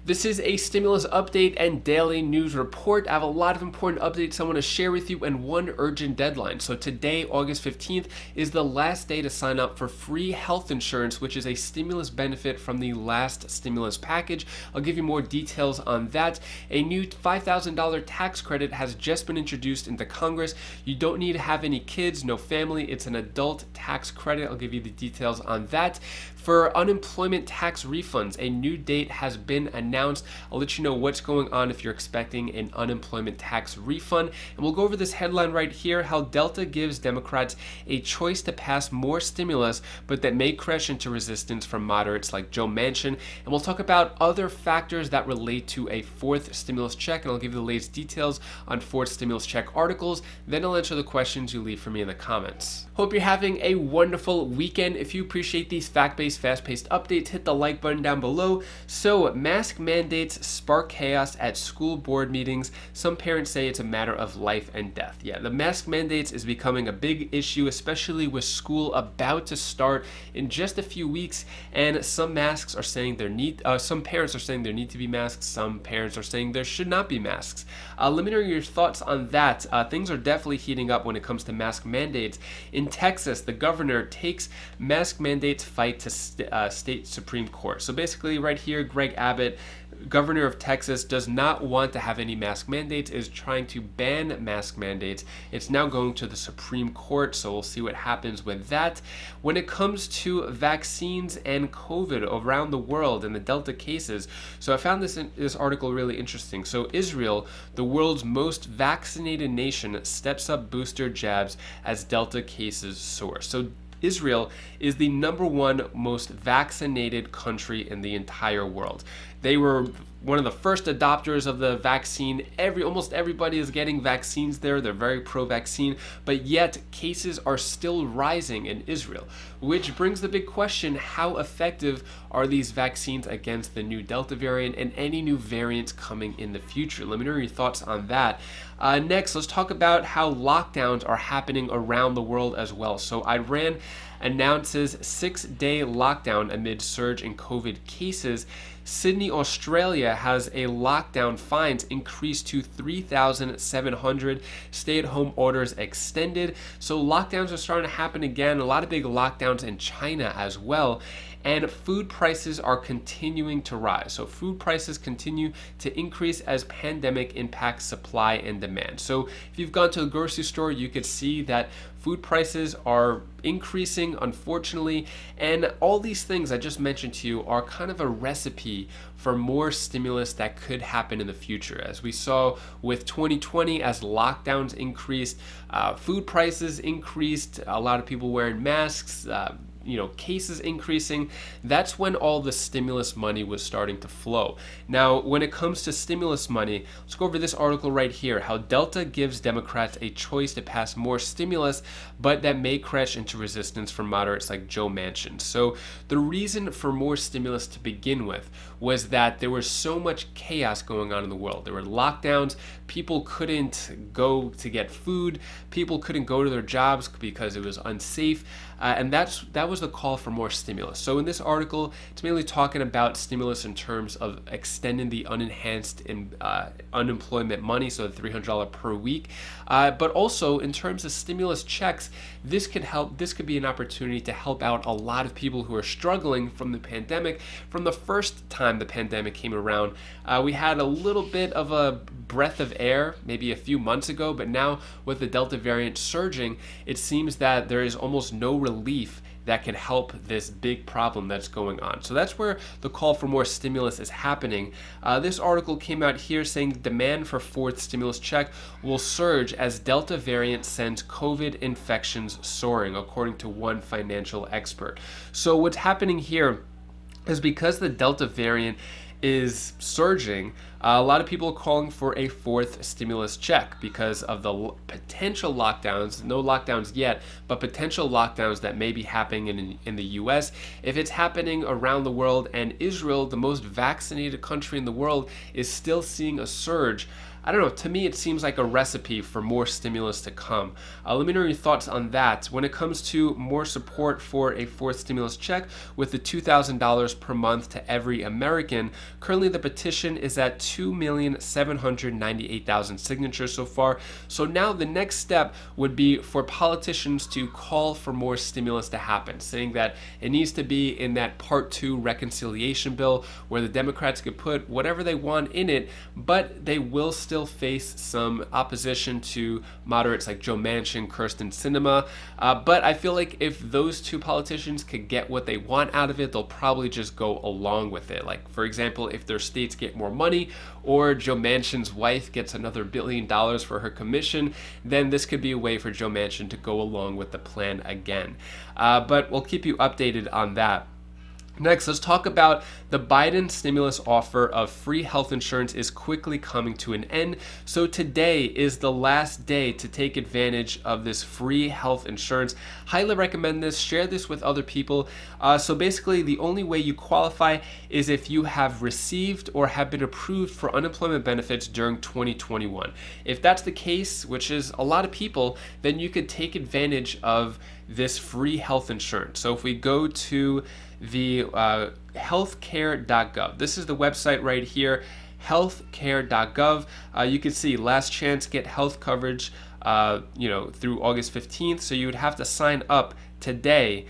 This is a stimulus update and daily news report. I have a lot of important updates I want to share with you and one urgent deadline. So today, August 15th, is the last day to sign up for free health insurance, which is a stimulus benefit from the last stimulus package. I'll give you more details on that. A new $5,000 tax credit has just been introduced into Congress. You don't need to have any kids, no family. It's an adult tax credit. I'll give you the details on that. For unemployment tax refunds, a new date has been announced. I'll let you know what's going on if you're expecting an unemployment tax refund. And we'll go over this headline right here, how Delta gives Democrats a choice to pass more stimulus, but that may crash into resistance from moderates like Joe Manchin. And we'll talk about other factors that relate to a fourth stimulus check, and I'll give you the latest details on fourth stimulus check articles. Then I'll answer the questions you leave for me in the comments. Hope you're having a wonderful weekend. If you appreciate these fact-based, fast-paced updates, hit the like button down below. So, mask mandates spark chaos at school board meetings. Some parents say it's a matter of life and death. Yeah, the mask mandates is becoming a big issue, especially with school about to start in just a few weeks. And some parents are saying there need to be masks. Some parents are saying there should not be masks. Let me know your thoughts on that. Things are definitely heating up when it comes to mask mandates. In Texas, the governor takes mask mandates fight to state Supreme Court. So basically right here, Greg Abbott, governor of Texas, does not want to have any mask mandates, is trying to ban mask mandates. It's now going to the Supreme Court, so we'll see what happens with that. When it comes to vaccines and COVID around the world and the Delta cases, so I found this article really interesting. So Israel, the world's most vaccinated nation, steps up booster jabs as Delta cases soar. So Israel is the #1 most vaccinated country in the entire world. They were one of the first adopters of the vaccine. Almost everybody is getting vaccines there. They're very pro-vaccine, but yet cases are still rising in Israel, which brings the big question, how effective are these vaccines against the new Delta variant and any new variants coming in the future? Let me know your thoughts on that. Next, let's talk about how lockdowns are happening around the world as well. So Iran announces 6-day lockdown amid surge in COVID cases. Sydney, Australia has a lockdown, fines increased to 3,700, stay-at-home orders extended. So lockdowns are starting to happen again. A lot of big lockdowns in China as well. And food prices are continuing to rise. So food prices continue to increase as pandemic impacts supply and demand. So if you've gone to the grocery store, you could see that food prices are increasing, unfortunately. And all these things I just mentioned to you are kind of a recipe for more stimulus that could happen in the future. As we saw with 2020, as lockdowns increased, food prices increased, a lot of people wearing masks, cases increasing. That's when all the stimulus money was starting to flow. Now, when it comes to stimulus money, let's go over this article right here, how Delta gives Democrats a choice to pass more stimulus, but that may crash into resistance from moderates like Joe Manchin. So the reason for more stimulus to begin with was that there was so much chaos going on in the world. There were lockdowns, people couldn't go to get food, people couldn't go to their jobs because it was unsafe, and that was the call for more stimulus. So in this article, it's mainly talking about stimulus in terms of extending the unenhanced unemployment money, so the $300 per week, but also in terms of stimulus checks, this could be an opportunity to help out a lot of people who are struggling from the pandemic. From the first time the pandemic came around, we had a little bit of a breath of air maybe a few months ago, but now with the Delta variant surging, it seems that there is almost no relief that can help this big problem that's going on. So that's where the call for more stimulus is happening. This article came out here saying the demand for fourth stimulus check will surge as Delta variant sends COVID infections soaring, according to one financial expert. So what's happening here is because the Delta variant is surging, a lot of people are calling for a fourth stimulus check because of the potential lockdowns, no lockdowns yet, but potential lockdowns that may be happening in the US. If it's happening around the world, and Israel, the most vaccinated country in the world, is still seeing a surge, I don't know, to me it seems like a recipe for more stimulus to come. Let me know your thoughts on that. When it comes to more support for a fourth stimulus check with the $2,000 per month to every American, currently the petition is at 2,798,000 signatures so far. So now the next step would be for politicians to call for more stimulus to happen, saying that it needs to be in that Part 2 reconciliation bill where the Democrats could put whatever they want in it, but they will still face some opposition to moderates like Joe Manchin, Kirsten Sinema. But I feel like if those two politicians could get what they want out of it, they'll probably just go along with it. Like, for example, if their states get more money or Joe Manchin's wife gets another $1 billion for her commission, then this could be a way for Joe Manchin to go along with the plan again. But we'll keep you updated on that. Next, let's talk about the Biden stimulus offer of free health insurance is quickly coming to an end. So today is the last day to take advantage of this free health insurance. Highly recommend this. Share this with other people. So basically, the only way you qualify is if you have received or have been approved for unemployment benefits during 2021. If that's the case, which is a lot of people, then you could take advantage of this free health insurance. So if we go to the healthcare.gov. This is the website right here, healthcare.gov. You can see last chance get health coverage, through August 15th. So you would have to sign up today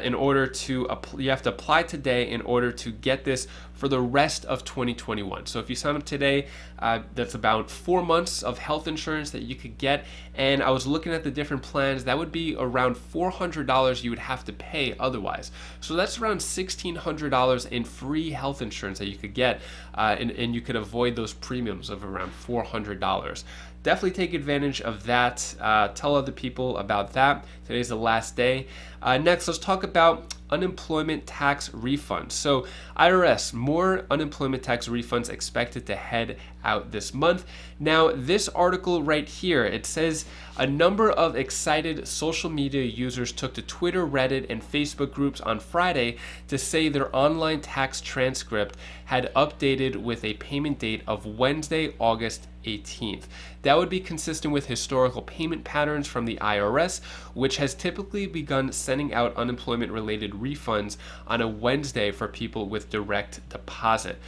in order to you have to apply today in order to get this for the rest of 2021. So if you sign up today, that's about 4 months of health insurance that you could get. And I was looking at the different plans. That would be around $400 you would have to pay otherwise. So that's around $1,600 in free health insurance that you could get, and you could avoid those premiums of around $400. Definitely take advantage of that. Tell other people about that. Today's the last day. Next, let's talk about unemployment tax refunds. So IRS, more unemployment tax refunds expected to head out this month. Now, this article right here, it says a number of excited social media users took to Twitter, Reddit, and Facebook groups on Friday to say their online tax transcript had updated with a payment date of Wednesday, August 18th. That would be consistent with historical payment patterns from the IRS, which has typically begun sending out unemployment-related refunds on a Wednesday for people with direct deposit.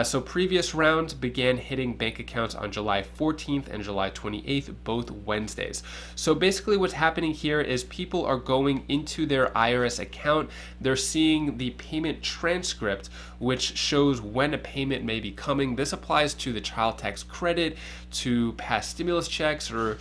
So previous rounds began hitting bank accounts on July 14th and July 28th, both Wednesdays. So basically what's happening here is people are going into their IRS account, they're seeing the payment transcript, which shows when a payment may be coming. This applies to the child tax credit, to past stimulus checks, or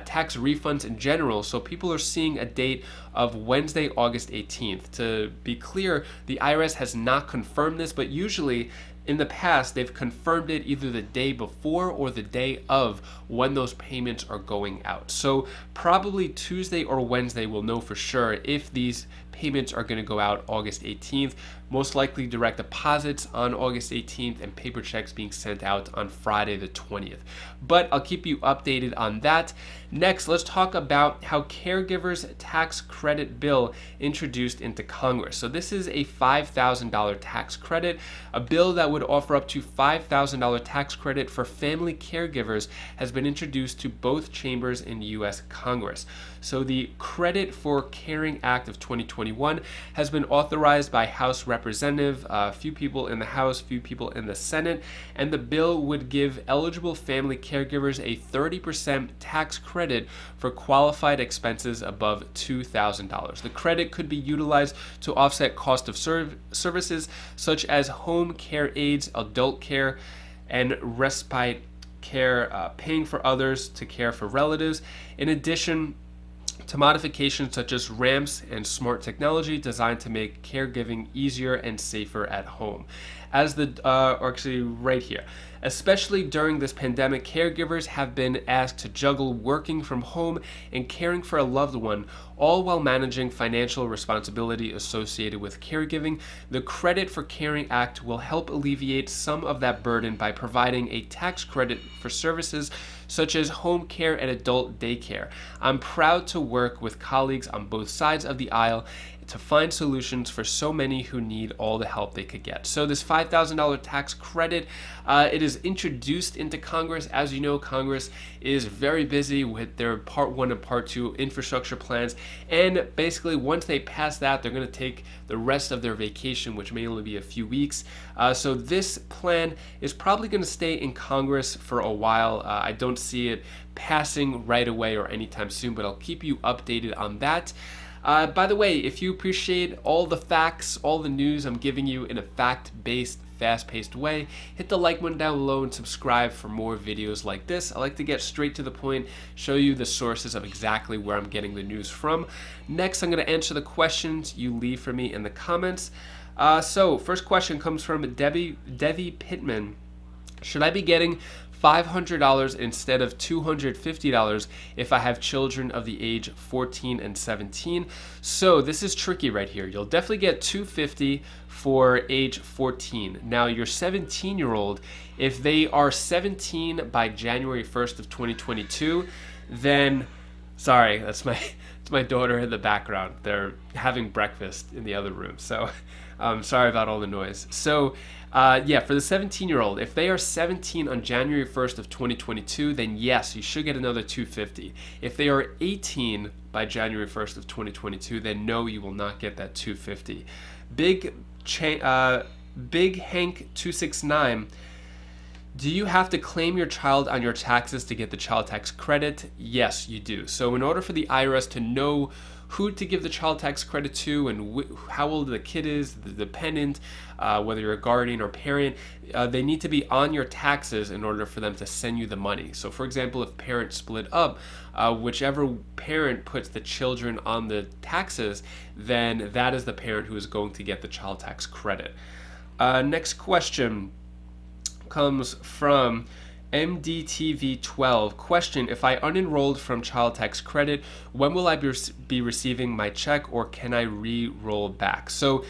tax refunds in general. So people are seeing a date of Wednesday, August 18th. To be clear, the IRS has not confirmed this, but usually in the past, they've confirmed it either the day before or the day of when those payments are going out. So probably Tuesday or Wednesday we'll know for sure if these payments are going to go out August 18th. Most likely direct deposits on August 18th and paper checks being sent out on Friday the 20th. But I'll keep you updated on that. Next, let's talk about how caregivers tax credit bill introduced into Congress. So this is a $5,000 tax credit. A bill that would offer up to $5,000 tax credit for family caregivers has been introduced to both chambers in U.S. Congress. So the Credit for Caring Act of 2021 has been authorized by House Representative, a few people in the House, few people in the Senate, and the bill would give eligible family caregivers a 30% tax credit for qualified expenses above $2,000. The credit could be utilized to offset cost of services such as home care aides, adult care, and respite care, paying for others to care for relatives. In addition to modifications such as ramps and smart technology designed to make caregiving easier and safer at home. Right here. Especially during this pandemic, caregivers have been asked to juggle working from home and caring for a loved one, all while managing financial responsibility associated with caregiving. The Credit for Caring Act will help alleviate some of that burden by providing a tax credit for services such as home care and adult daycare. I'm proud to work with colleagues on both sides of the aisle to find solutions for so many who need all the help they could get. So this $5,000 tax credit, it is introduced into Congress. As you know, Congress is very busy with their Part 1 and Part 2 infrastructure plans. And basically, once they pass that, they're going to take the rest of their vacation, which may only be a few weeks. So this plan is probably going to stay in Congress for a while. I don't see it passing right away or anytime soon, but I'll keep you updated on that. By the way, if you appreciate all the facts, all the news I'm giving you in a fact-based, fast-paced way, hit the like button down below and subscribe for more videos like this. I like to get straight to the point, show you the sources of exactly where I'm getting the news from. Next, I'm going to answer the questions you leave for me in the comments. So, first question comes from Debbie Pittman. Should I be getting $500 instead of $250 if I have children of the age 14 and 17? So this is tricky right here. You'll definitely get $250 for age 14. Now your 17-year-old, if they are 17 by January 1st of 2022, then, sorry, that's my daughter in the background. They're having breakfast in the other room. So sorry about all the noise. So yeah, for the 17-year-old, if they are 17 on January 1st of 2022, then yes, you should get another $250. If they are 18 by January 1st of 2022, then no, you will not get that $250. Big Hank 269. Do you have to claim your child on your taxes to get the child tax credit? Yes, you do. So in order for the IRS to know who to give the child tax credit to and how old the kid is, the dependent, whether you're a guardian or parent, they need to be on your taxes in order for them to send you the money. So for example, if parents split up, whichever parent puts the children on the taxes, then that is the parent who is going to get the child tax credit. Next question comes from MDTV12. Question: if I unenrolled from child tax credit, when will I be receiving my check, or can I re-roll back? So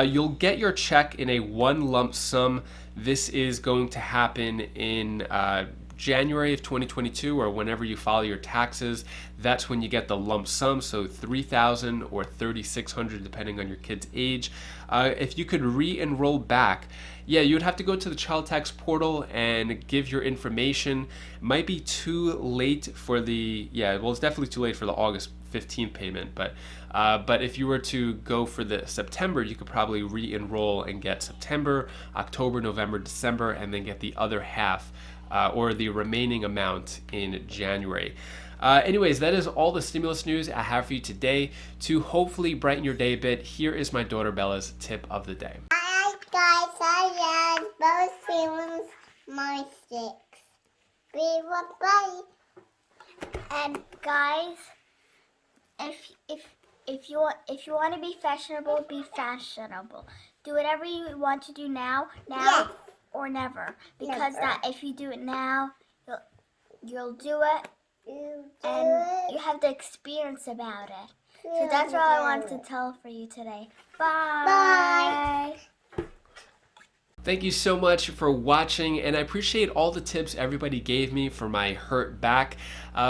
you'll get your check in a one lump sum. This is going to happen in January of 2022, or whenever you file your taxes. That's when you get the lump sum, so $3,000 or $3,600 depending on your kid's age. If you could re-enroll back, yeah, you would have to go to the child tax portal and give your information. Might be too late for the, yeah, well, it's definitely too late for the August 15th payment, but if you were to go for the September, you could probably re-enroll and get September, October, November, December, and then get the other half or the remaining amount in January. Anyways, that is all the stimulus news I have for you today. To hopefully brighten your day a bit, here is my daughter Bella's tip of the day. Hi guys, I am both feelings my sticks. Be bye. And guys, if you want to be fashionable, be fashionable. Do whatever you want to do now. Yes. Or never, because that if you do it now, you'll do it, and you have the experience about it. So that's all I wanted to tell for you today. Bye. Thank you so much for watching, and I appreciate all the tips everybody gave me for my hurt back.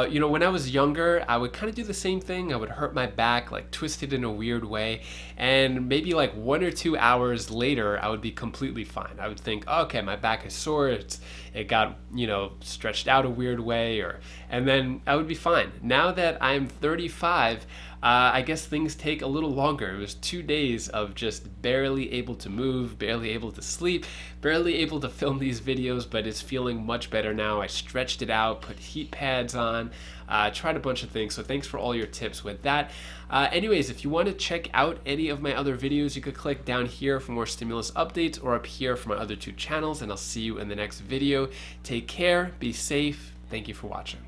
You know, when I was younger, I would kind of do the same thing. I would hurt my back, like twist it in a weird way, and maybe like 1 or 2 hours later, I would be completely fine. I would think, oh, okay, my back is sore. It got, you know, stretched out a weird way, and then I would be fine. Now that I'm 35, I guess things take a little longer. It was 2 days of just barely able to move, barely able to sleep, barely able to film these videos, but it's feeling much better now. I stretched it out, put heat pads on, tried a bunch of things, so thanks for all your tips with that. Anyways, if you want to check out any of my other videos, you could click down here for more stimulus updates, or up here for my other 2 channels, and I'll see you in the next video. Take care, be safe, thank you for watching.